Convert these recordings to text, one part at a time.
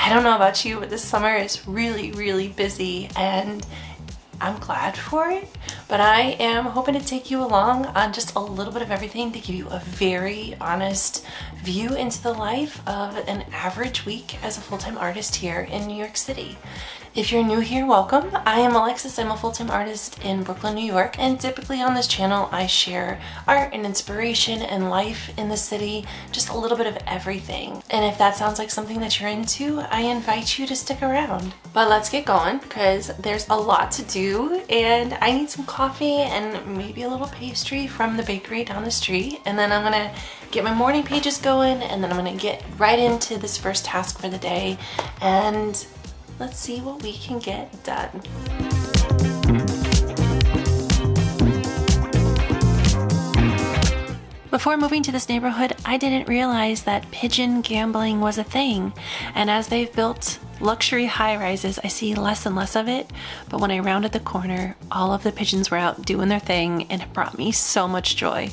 I don't know about you, but this summer is really, really busy and I'm glad for it, but I am hoping to take you along on just a little bit of everything to give you a very honest view into the life of an average week as a full-time artist here in New York City. If you're new here, welcome. I am Alexis. I'm a full-time artist in Brooklyn, New York, and typically on this channel I share art and inspiration and life in the city, just a little bit of everything. And if that sounds like something that you're into, I invite you to stick around. But let's get going because there's a lot to do and I need some coffee and maybe a little pastry from the bakery down the street, and then I'm gonna get my morning pages going, and then I'm gonna get right into this first task for the day, and let's see what we can get done. Before moving to this neighborhood, I didn't realize that pigeon gambling was a thing. And as they've built luxury high-rises, I see less and less of it. But when I rounded the corner, all of the pigeons were out doing their thing, and it brought me so much joy.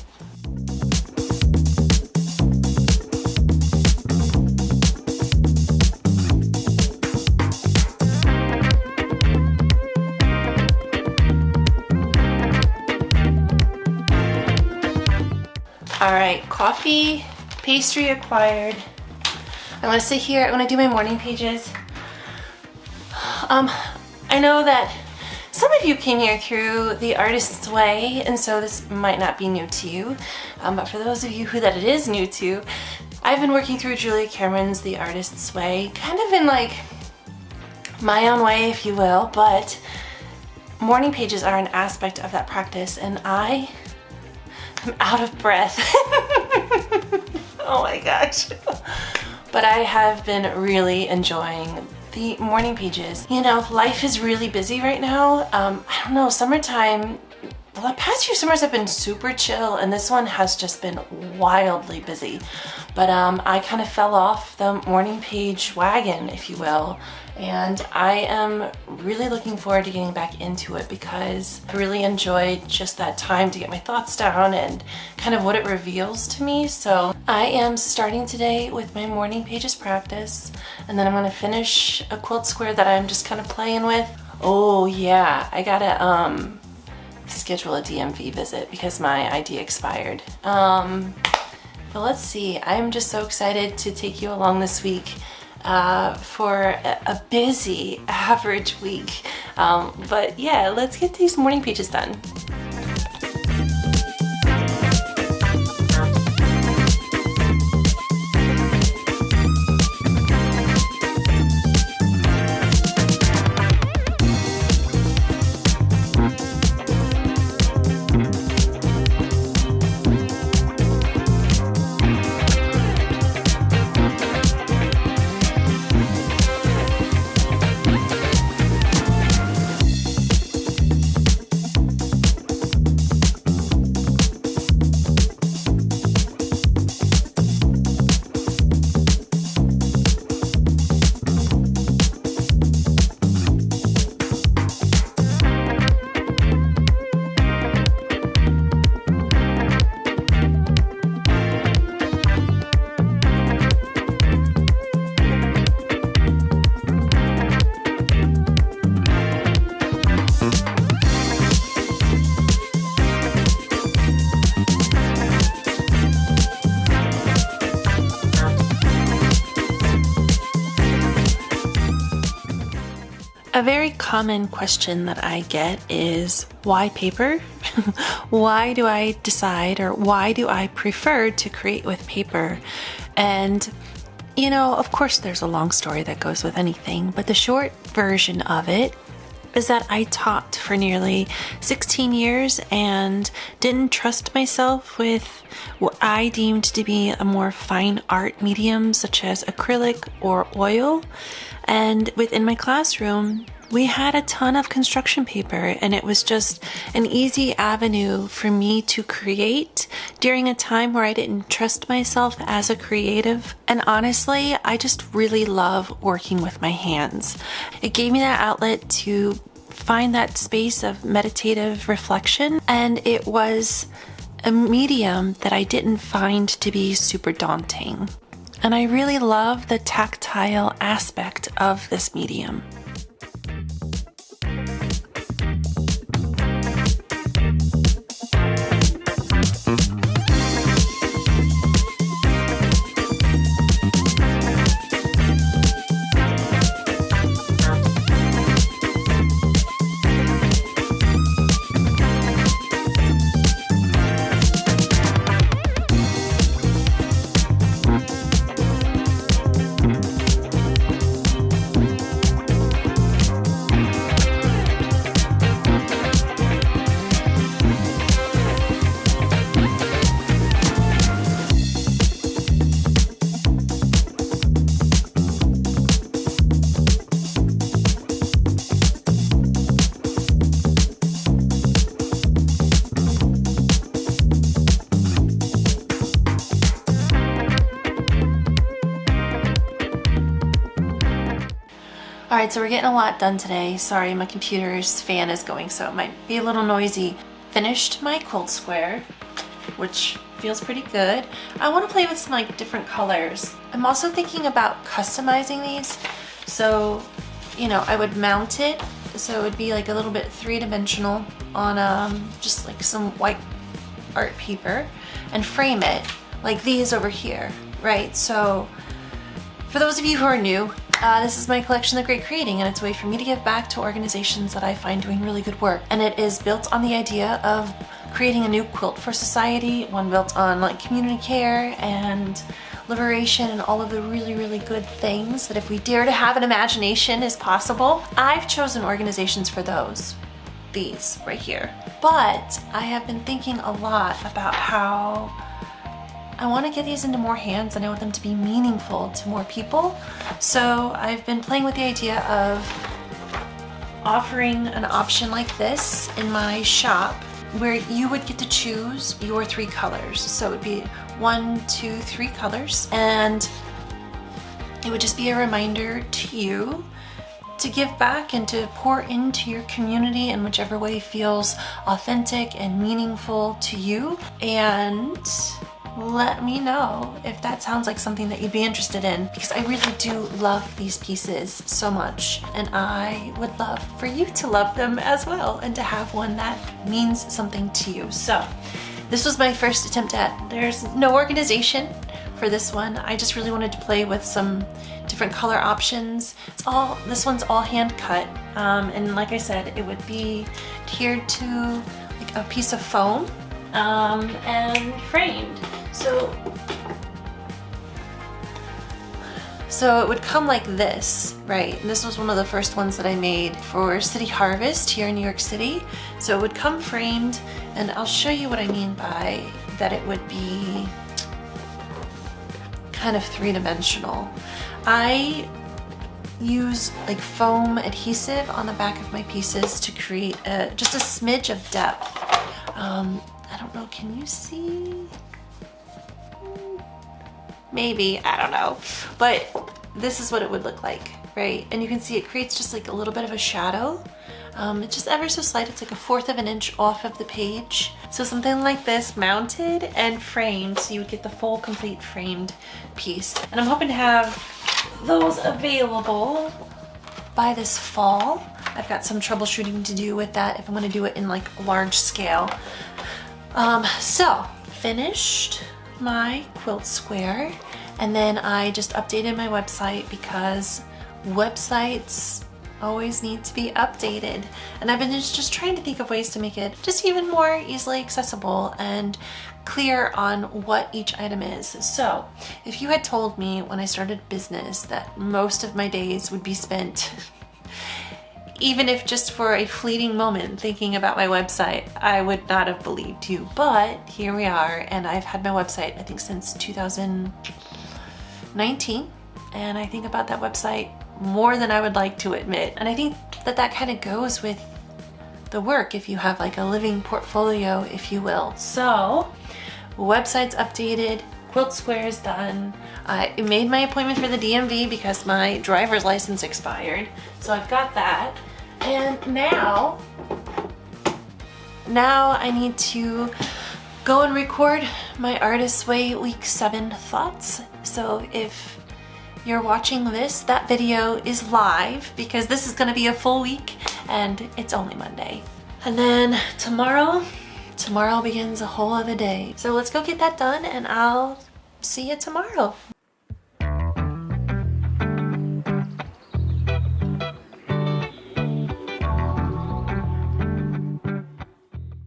All right, coffee, pastry acquired. I'm gonna sit here, I'm gonna do my morning pages. I know that some of you came here through The Artist's Way, and so this might not be new to you. But for those of you who that it is new to, I've been working through Julia Cameron's The Artist's Way, kind of in like my own way, if you will, but morning pages are an aspect of that practice, and I'm out of breath. Oh my gosh. But I have been really enjoying the morning pages. You know, life is really busy right now. I don't know, summertime, well, the past few summers have been super chill, and this one has just been wildly busy. But I kind of fell off the morning page wagon, if you will, and I am really looking forward to getting back into it because I really enjoyed just that time to get my thoughts down and kind of what it reveals to me. So I am starting today with my morning pages practice, and then I'm going to finish a quilt square that I'm just kind of playing with. Oh yeah, I gotta schedule a DMV visit because my ID expired. But let's see, I'm just so excited to take you along this week for a busy average week. But yeah, let's get these morning pages done. A very common question that I get is, why paper? Why do I decide, or why do I prefer to create with paper? And you know, of course there's a long story that goes with anything, but the short version of it is that I taught for nearly 16 years and didn't trust myself with what I deemed to be a more fine art medium such as acrylic or oil. And within my classroom, we had a ton of construction paper, and it was just an easy avenue for me to create during a time where I didn't trust myself as a creative. And honestly, I just really love working with my hands. It gave me that outlet to find that space of meditative reflection, and it was a medium that I didn't find to be super daunting. And I really love the tactile aspect of this medium. Alright, so we're getting a lot done today. Sorry, my computer's fan is going, so it might be a little noisy. Finished my quilt square, which feels pretty good. I want to play with some like different colors. I'm also thinking about customizing these. So, you know, I would mount it so it would be like a little bit three-dimensional on just like some white art paper and frame it like these over here, right? So for those of you who are new, this is my collection, The Great Creating, and it's a way for me to give back to organizations that I find doing really good work. And it is built on the idea of creating a new quilt for society, one built on like community care and liberation and all of the really, really good things that if we dare to have an imagination is possible. I've chosen organizations for those, these right here. But I have been thinking a lot about how I want to get these into more hands and I want them to be meaningful to more people. So I've been playing with the idea of offering an option like this in my shop where you would get to choose your 3 colors. So it would be 1, 2, 3 colors, and it would just be a reminder to you to give back and to pour into your community in whichever way feels authentic and meaningful to you. And let me know if that sounds like something that you'd be interested in, because I really do love these pieces so much and I would love for you to love them as well and to have one that means something to you. So this was my first attempt there's no organization for this one. I just really wanted to play with some different color options. This one's all hand cut, and like I said, it would be adhered to like a piece of foam and framed. So it would come like this, right? And this was one of the first ones that I made for City Harvest here in New York City. So it would come framed, and I'll show you what I mean by that it would be kind of three-dimensional. I use like foam adhesive on the back of my pieces to create just a smidge of depth. I don't know, can you see? Maybe, I don't know, but this is what it would look like, right? And you can see it creates just like a little bit of a shadow. It's just ever so slight, it's like 1/4 of an inch off of the page. So something like this mounted and framed, so you would get the full complete framed piece. And I'm hoping to have those available by this fall. I've got some troubleshooting to do with that if I'm gonna do it in like large scale. So finished my quilt square, and then I just updated my website because websites always need to be updated, and I've been just trying to think of ways to make it just even more easily accessible and clear on what each item is. So if you had told me when I started business that most of my days would be spent even if just for a fleeting moment thinking about my website, I would not have believed you. But here we are, and I've had my website I think since 2019, and I think about that website more than I would like to admit. And I think that that kind of goes with the work if you have like a living portfolio, if you will. So website's updated, quilt square is done. I made my appointment for the DMV because my driver's license expired, so I've got that. And now I need to go and record my Artist's Way Week 7 thoughts So if you're watching this, that video is live because this is gonna be a full week and it's only Monday. And then tomorrow begins a whole other day. So let's go get that done and I'll see you tomorrow.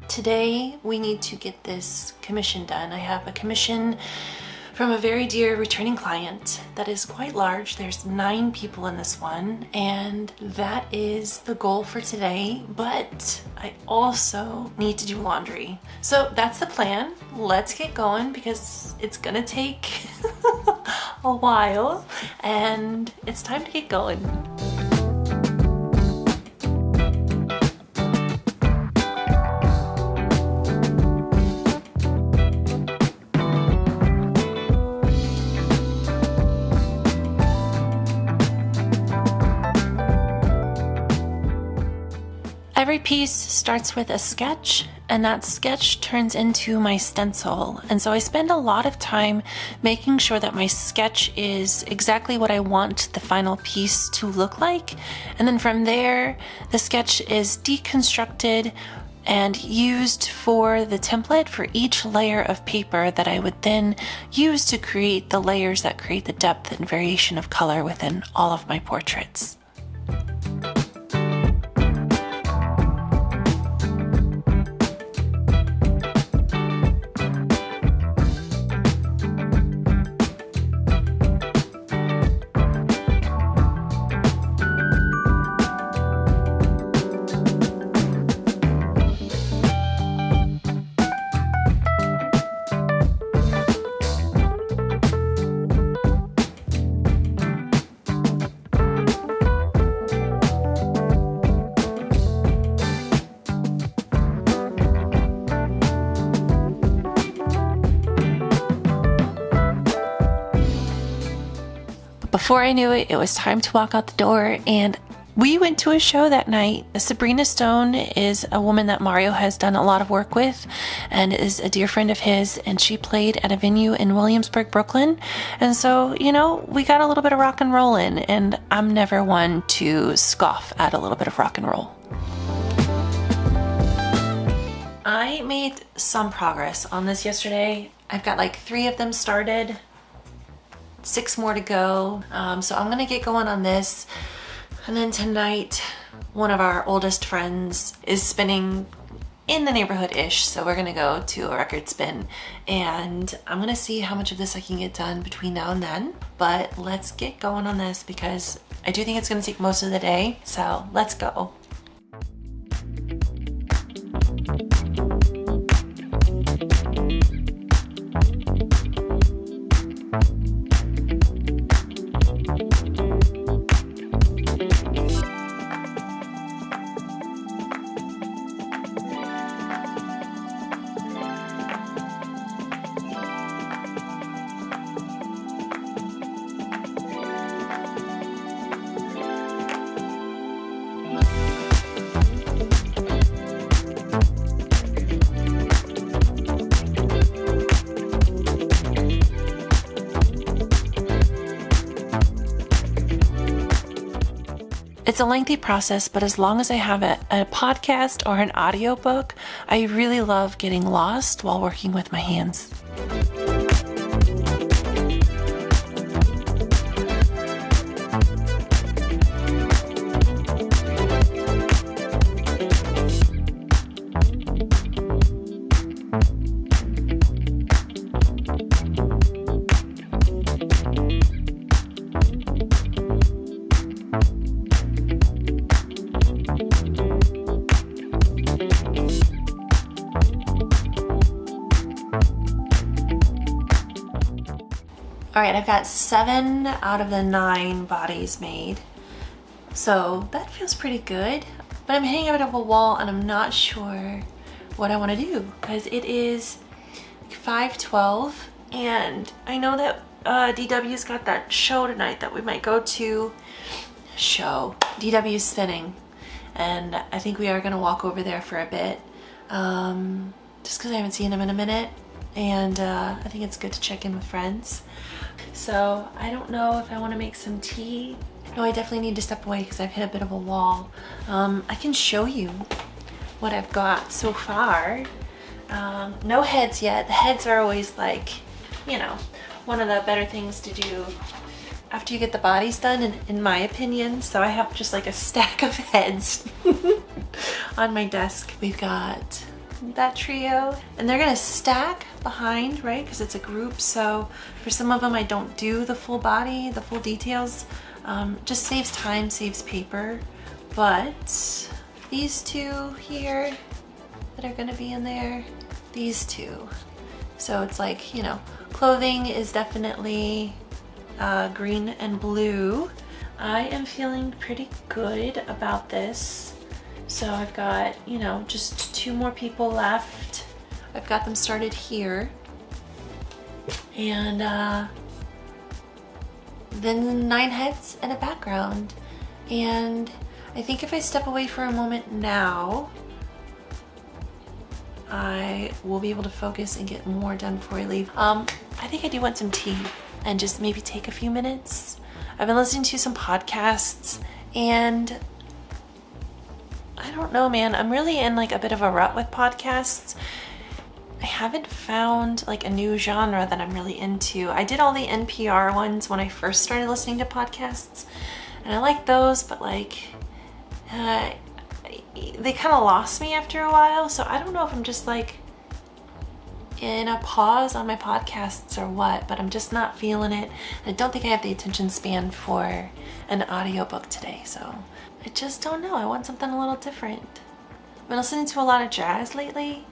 Today we need to get this commission done. I have a commission from a very dear returning client that is quite large. There's 9 people in this one, and that is the goal for today, but I also need to do laundry. So that's the plan. Let's get going because it's gonna take a while and it's time to get going. Every piece starts with a sketch, and that sketch turns into my stencil. And so I spend a lot of time making sure that my sketch is exactly what I want the final piece to look like. And then from there, the sketch is deconstructed and used for the template for each layer of paper that I would then use to create the layers that create the depth and variation of color within all of my portraits. Before I knew it, it was time to walk out the door, and we went to a show that night. Sabrina Stone is a woman that Mario has done a lot of work with and is a dear friend of his, and she played at a venue in Williamsburg, Brooklyn. And so, you know, we got a little bit of rock and roll in, and I'm never one to scoff at a little bit of rock and roll. I made some progress on this yesterday. I've got like 3 of them started. 6 more to go. So I'm gonna get going on this. And then tonight, one of our oldest friends is spinning in the neighborhood-ish. So we're gonna go to a record spin and I'm gonna see how much of this I can get done between now and then. But let's get going on this because I do think it's gonna take most of the day. So let's go. It's a lengthy process, but as long as I have a podcast or an audiobook, I really love getting lost while working with my hands. All right, I've got 7 out of the 9 bodies made. So that feels pretty good, but I'm hanging out of a wall and I'm not sure what I want to do because it is 5:12 and I know that DW's got that show tonight that we might go to. DW's spinning, and I think we are gonna walk over there for a bit just because I haven't seen him in a minute, and I think it's good to check in with friends. So I don't know if I want to make some tea. No, I definitely need to step away because I've hit a bit of a wall. I can show you what I've got so far. No heads yet. The heads are always like, you know, one of the better things to do after you get the bodies done, in my opinion. So I have just like a stack of heads on my desk. We've got that trio, and they're gonna stack behind, right? Because it's a group. So for some of them, I don't do the full body, the full details. Just saves time, saves paper. But these two here that are gonna be in there, these two. So it's like, you know, clothing is definitely green and blue. I am feeling pretty good about this. So I've got, you know, just 2 more people left. I've got them started here. And then 9 heads and a background. And I think if I step away for a moment now, I will be able to focus and get more done before I leave. I think I do want some tea and just maybe take a few minutes. I've been listening to some podcasts, and I don't know, man. I'm really in like a bit of a rut with podcasts. I haven't found like a new genre that I'm really into. I did all the NPR ones when I first started listening to podcasts, and I like those, but like they kind of lost me after a while. So I don't know if I'm just like in a pause on my podcasts or what, but I'm just not feeling it. I don't think I have the attention span for an audiobook today, so I just don't know. I want something a little different. I've been listening to a lot of jazz lately,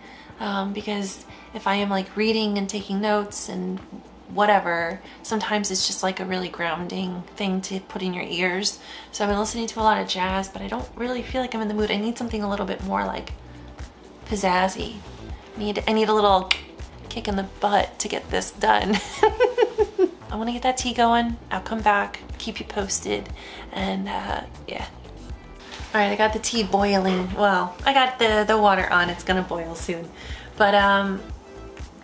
because if I am like reading and taking notes and whatever, sometimes it's just like a really grounding thing to put in your ears. So I've been listening to a lot of jazz, but I don't really feel like I'm in the mood. I need something a little bit more like pizzazzy. I need a little kick in the butt to get this done. I want to get that tea going. I'll come back, keep you posted, and yeah. All right, I got the tea boiling. Well, I got the water on. It's gonna boil soon. But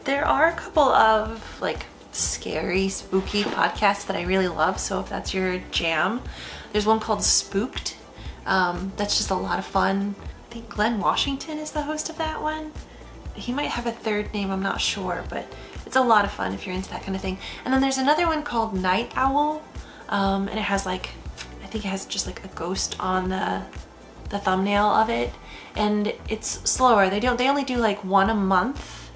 there are a couple of like scary, spooky podcasts that I really love. So if that's your jam, there's one called Spooked. That's just a lot of fun. I think Glenn Washington is the host of that one. He might have a third name, I'm not sure, but it's a lot of fun if you're into that kind of thing. And then there's another one called Night Owl, and it has like, I think it has just like a ghost on the thumbnail of it, and it's slower. They only do like 1 a month,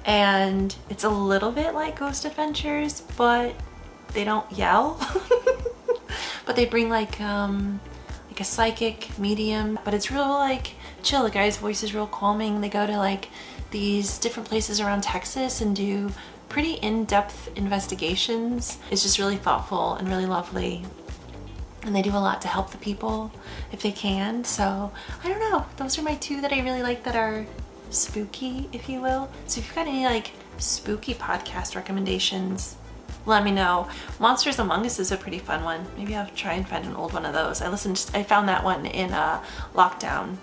and it's a little bit like Ghost Adventures, but they don't yell. But they bring like a psychic medium, but it's real like chill. The guy's voice is real calming. They go to like these different places around Texas and do pretty in-depth investigations. It's just really thoughtful and really lovely. And they do a lot to help the people if they can. So I don't know, those are my 2 that I really like that are spooky, if you will. So if you've got any like spooky podcast recommendations, let me know. Monsters Among Us is a pretty fun one. Maybe I'll try and find an old one of those. I found that one in lockdown,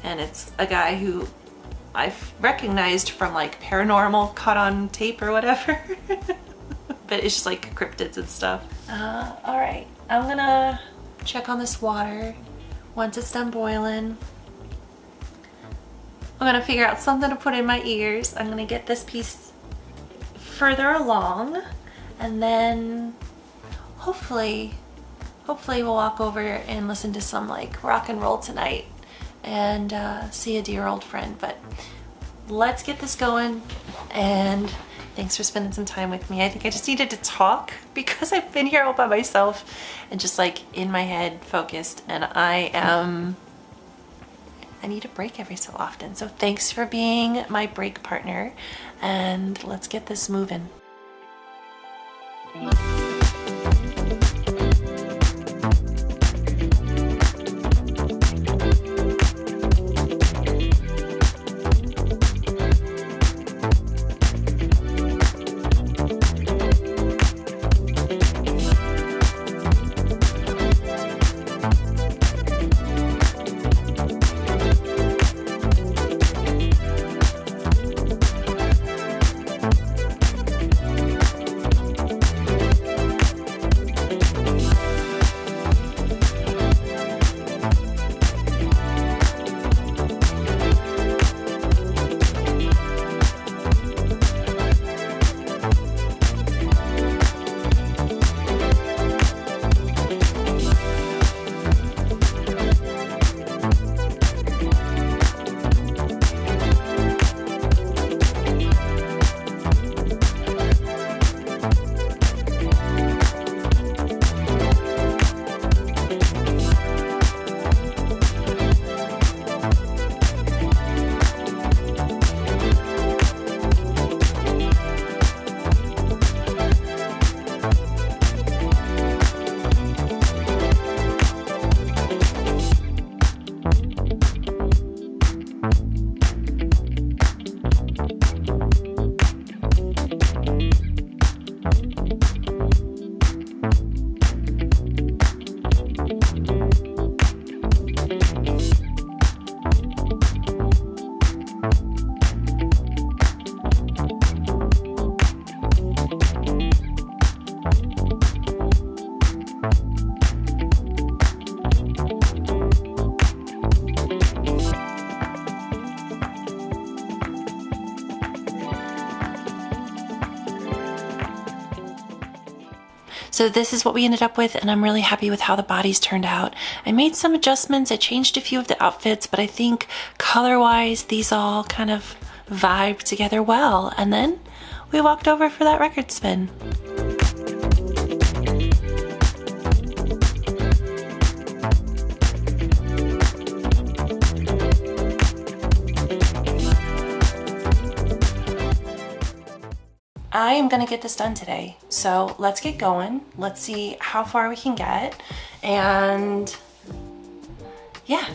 and it's a guy who I've recognized from like Paranormal Caught on Tape or whatever. But it's just like cryptids and stuff. All right, I'm gonna check on this water. Once it's done boiling, I'm gonna figure out something to put in my ears. I'm gonna get this piece further along, and then hopefully we'll walk over and listen to some like rock and roll tonight and see a dear old friend. But let's get this going, and thanks for spending some time with me. I think I just needed to talk because I've been here all by myself and just like in my head focused, and I need a break every so often. So thanks for being my break partner, and let's get this moving. So this is what we ended up with, and I'm really happy with how the bodies turned out. I made some adjustments. I changed a few of the outfits, but I think color-wise, these all kind of vibe together well. And then we walked over for that record spin. I am gonna get this done today. So let's get going. Let's see how far we can get. And yeah.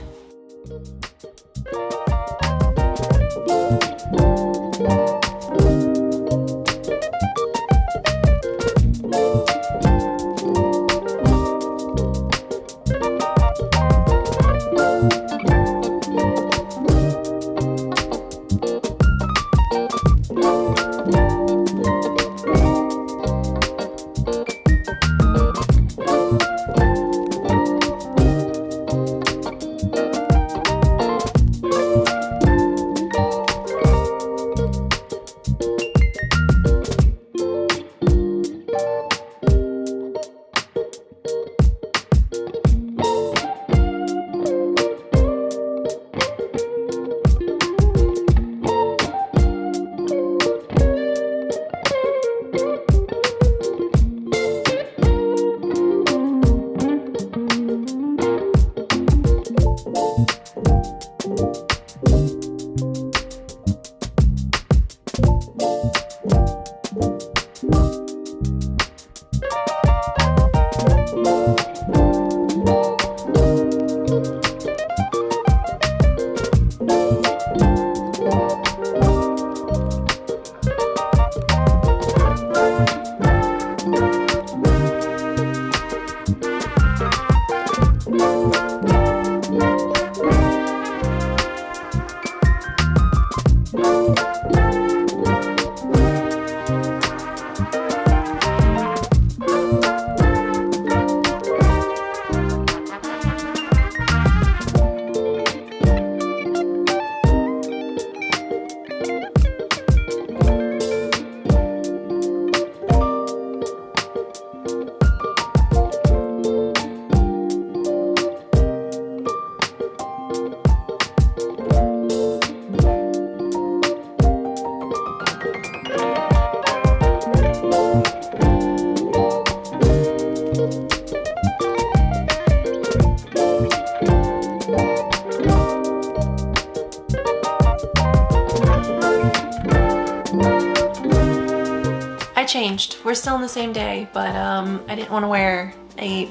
I changed. We're still on the same day, but I didn't want to wear a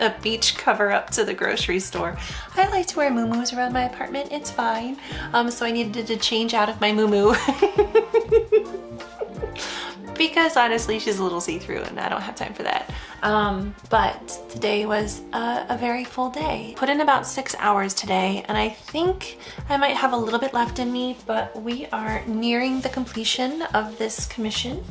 a beach cover up to the grocery store. I like to wear muumuus around my apartment. It's fine. So I needed to change out of my muumuu. Because honestly, she's a little see-through and I don't have time for that. But today was a very full day. Put in about 6 hours today, and I think I might have a little bit left in me, but we are nearing the completion of this commission.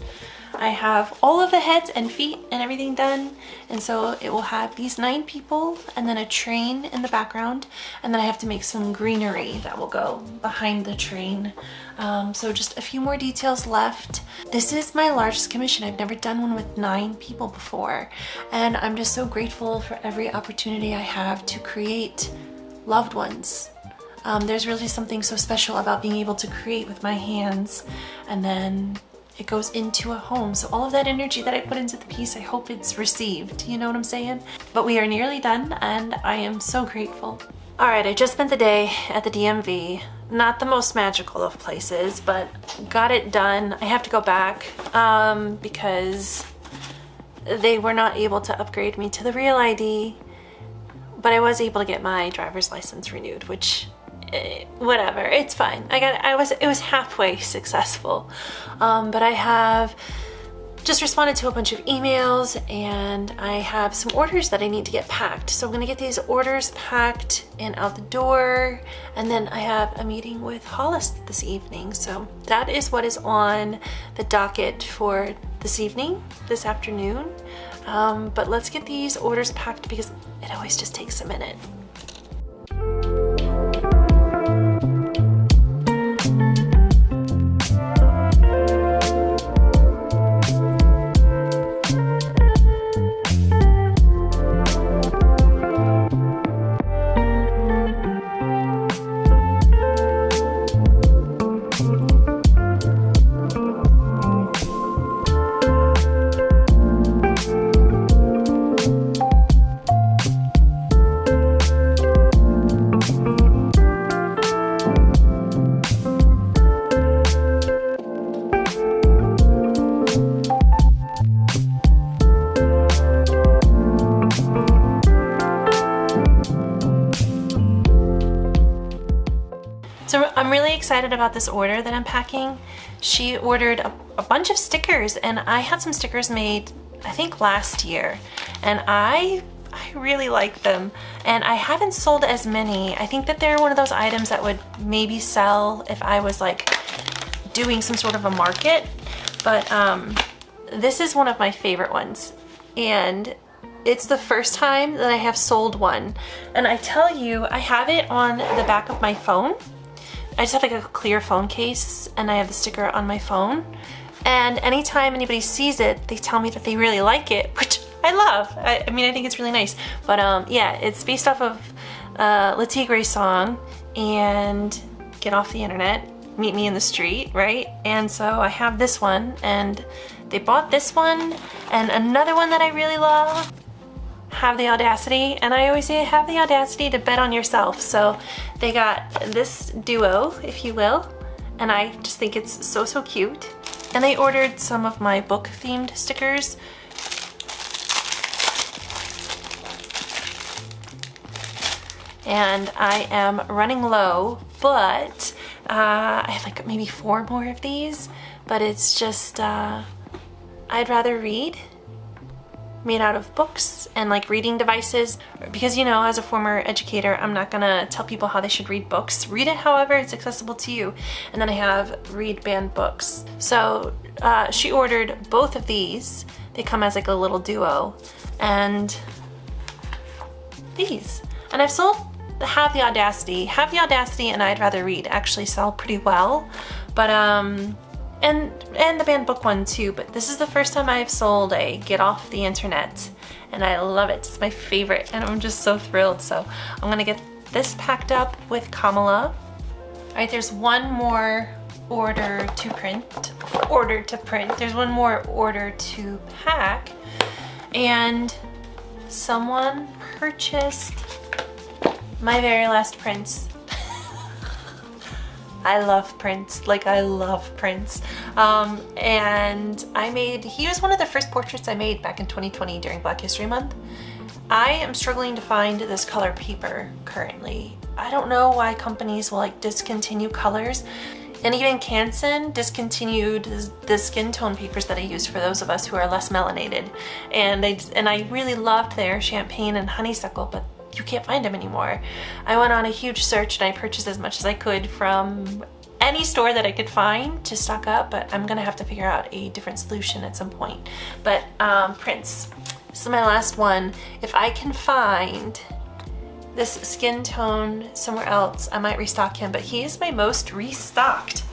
I have all of the heads and feet and everything done, and so it will have these 9 people and then a train in the background, and then I have to make some greenery that will go behind the train. So just a few more details left. This is my largest commission. I've never done one with 9 people before, and I'm just so grateful for every opportunity I have to create loved ones. There's really something so special about being able to create with my hands, and then it goes into a home. So all of that energy that I put into the piece, I hope it's received. You know what I'm saying? But we are nearly done, and I am so grateful. All right, I just spent the day at the DMV. Not the most magical of places, but got it done. I have to go back because they were not able to upgrade me to the Real ID, but I was able to get my driver's license renewed, which whatever, it's fine. It was halfway successful. But I have just responded to a bunch of emails, and I have some orders that I need to get packed. So I'm gonna get these orders packed and out the door, and then I have a meeting with Hollis this evening. So that is what is on the docket for this afternoon. But let's get these orders packed because it always just takes a minute. I'm really excited about this order that I'm packing. She ordered a bunch of stickers, and I had some stickers made, I think last year, and I really like them, and I haven't sold as many. I think that they're one of those items that would maybe sell if I was like doing some sort of a market, but this is one of my favorite ones, and it's the first time that I have sold one. And I tell you, I have it on the back of my phone. I just have like a clear phone case, and I have the sticker on my phone, and anytime anybody sees it, they tell me that they really like it, which I love. I mean, I think it's really nice. But yeah, it's based off of Le Tigre's song, and Get Off the Internet, Meet Me in the Street, right? And so I have this one, and they bought this one, and another one that I really love, Have the Audacity. And I always say, have the audacity to bet on yourself. So they got this duo, if you will, and I just think it's so, so cute. And they ordered some of my book themed stickers. And I am running low, but I have like maybe 4 more of these, but it's just, I'd rather read, made out of books and like reading devices, because, you know, as a former educator, I'm not gonna tell people how they should read books. Read it however it's accessible to you. And then I have Read Band books. So she ordered both of these. They come as like a little duo, and these. And I've sold Have the Audacity. Have the Audacity and I'd Rather Read actually sell pretty well, but and the band book one too, but this is the first time I've sold a Get Off the Internet, and I love it. It's my favorite, and I'm just so thrilled. So I'm gonna get this packed up with Kamala. All right, there's one more order to print. There's one more order to pack, and someone purchased my very last prints. I love prints, like I love prints. And he was one of the first portraits I made back in 2020 during Black History Month. I am struggling to find this color paper currently. I don't know why companies will like discontinue colors. And even Canson discontinued the skin tone papers that I used for those of us who are less melanated. And I really loved their champagne and honeysuckle, but you can't find them anymore. I went on a huge search and I purchased as much as I could from any store that I could find to stock up, but I'm gonna have to figure out a different solution at some point. But prints, this is my last one. If I can find this skin tone somewhere else, I might restock him, but he is my most restocked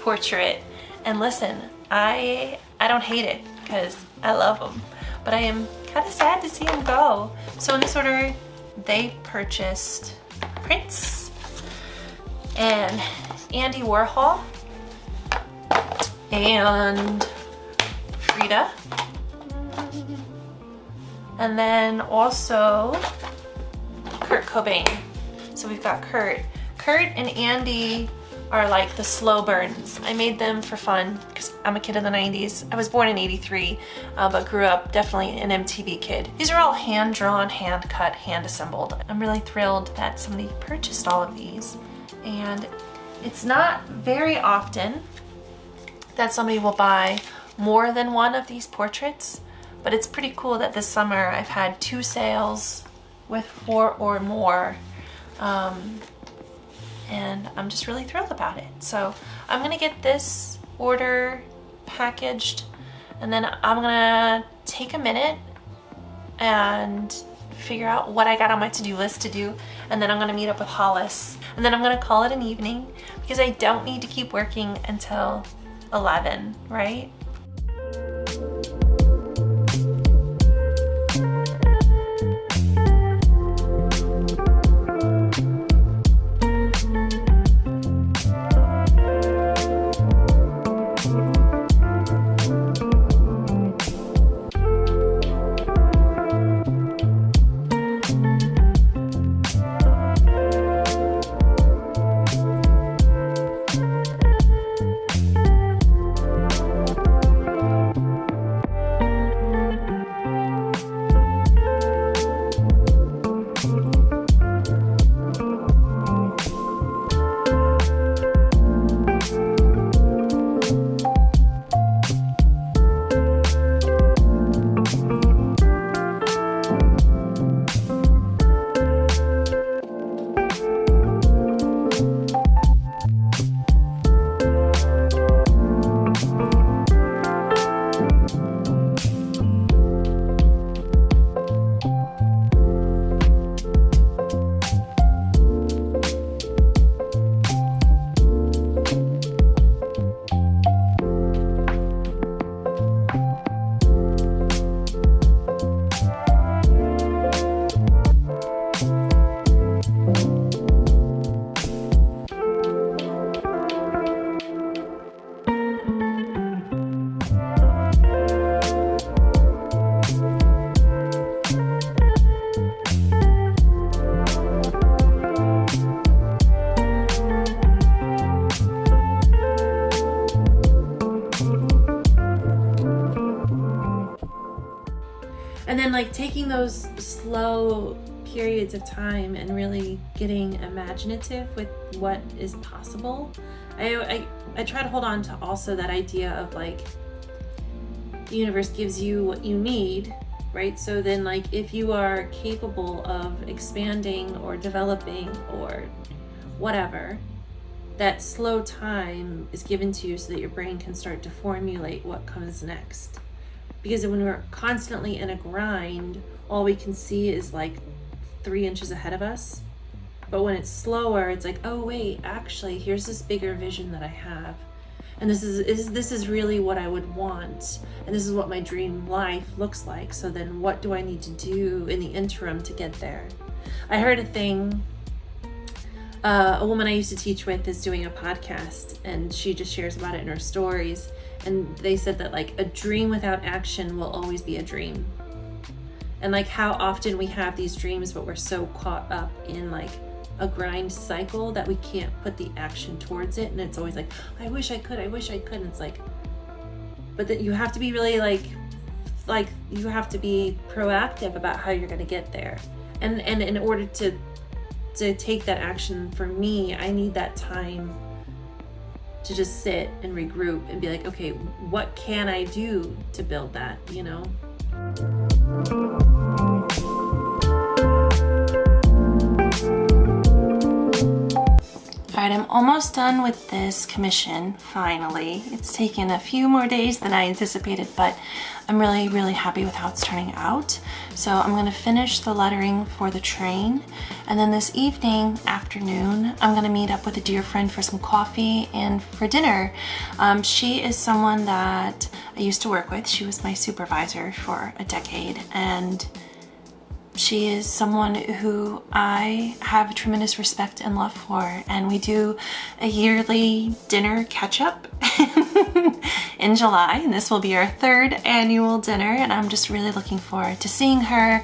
portrait. And listen, I don't hate it because I love him, but I am kind of sad to see him go. So in this order, they purchased Prince and Andy Warhol and Frida, and then also Kurt Cobain. So we've got Kurt and Andy are like the slow burns. I made them for fun because I'm a kid of the 90s. I was born in 83, but grew up definitely an MTV kid. These are all hand-drawn, hand-cut, hand-assembled. I'm really thrilled that somebody purchased all of these. And it's not very often that somebody will buy more than one of these portraits, but it's pretty cool that this summer I've had 2 sales with 4 or more. And I'm just really thrilled about it. So I'm gonna get this order packaged, and then I'm gonna take a minute and figure out what I got on my to-do list to do, and then I'm gonna meet up with Hollis, and then I'm gonna call it an evening because I don't need to keep working until 11, right? And then like taking those slow periods of time and really getting imaginative with what is possible. I try to hold on to also that idea of like the universe gives you what you need, right? So then like if you are capable of expanding or developing or whatever, that slow time is given to you so that your brain can start to formulate what comes next. Because when we're constantly in a grind, all we can see is like 3 inches ahead of us. But when it's slower, it's like, oh wait, actually, here's this bigger vision that I have. And this is really what I would want. And this is what my dream life looks like. So then what do I need to do in the interim to get there? I heard a thing, a woman I used to teach with is doing a podcast, and she just shares about it in her stories. And they said that like a dream without action will always be a dream. And like how often we have these dreams, but we're so caught up in like a grind cycle that we can't put the action towards it. And it's always like, I wish I could. And it's like, but that you have to be really like you have to be proactive about how you're going to get there. And in order to take that action, for me, I need that time to just sit and regroup and be like, okay, what can I do to build that, you know? All right, I'm almost done with this commission, finally. It's taken a few more days than I anticipated, but I'm really, really happy with how it's turning out. So I'm gonna finish the lettering for the train, and then this afternoon, I'm gonna meet up with a dear friend for some coffee and for dinner. She is someone that I used to work with. She was my supervisor for a decade, and she is someone who I have tremendous respect and love for, and we do a yearly dinner catch-up in July, and this will be our 3rd annual dinner, and I'm just really looking forward to seeing her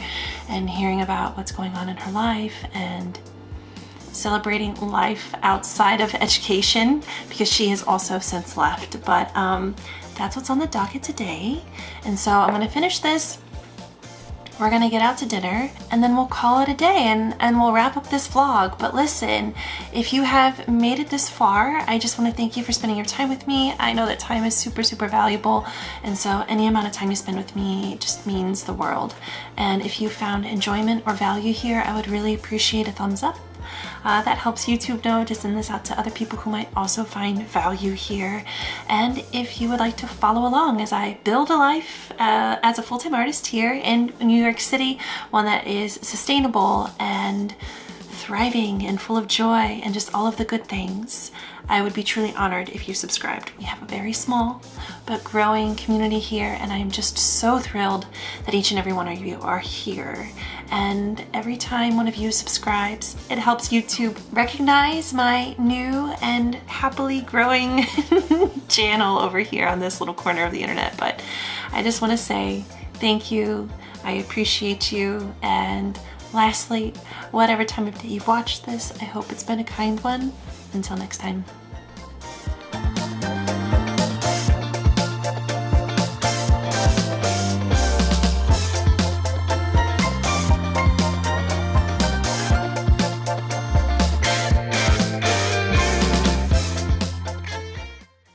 and hearing about what's going on in her life and celebrating life outside of education, because she has also since left. But that's what's on the docket today, and so I'm gonna finish this. We're gonna get out to dinner, and then we'll call it a day, and we'll wrap up this vlog. But listen, if you have made it this far, I just wanna thank you for spending your time with me. I know that time is super, super valuable, and so any amount of time you spend with me just means the world. And if you found enjoyment or value here, I would really appreciate a thumbs up. That helps YouTube know to send this out to other people who might also find value here. And if you would like to follow along as I build a life as a full-time artist here in New York City, one that is sustainable and thriving and full of joy and just all of the good things, I would be truly honored if you subscribed. We have a very small but growing community here, and I am just so thrilled that each and every one of you are here. And every time one of you subscribes, it helps YouTube recognize my new and happily growing channel over here on this little corner of the internet. But I just want to say thank you. I appreciate you. And lastly, whatever time of day you've watched this, I hope it's been a kind one. Until next time.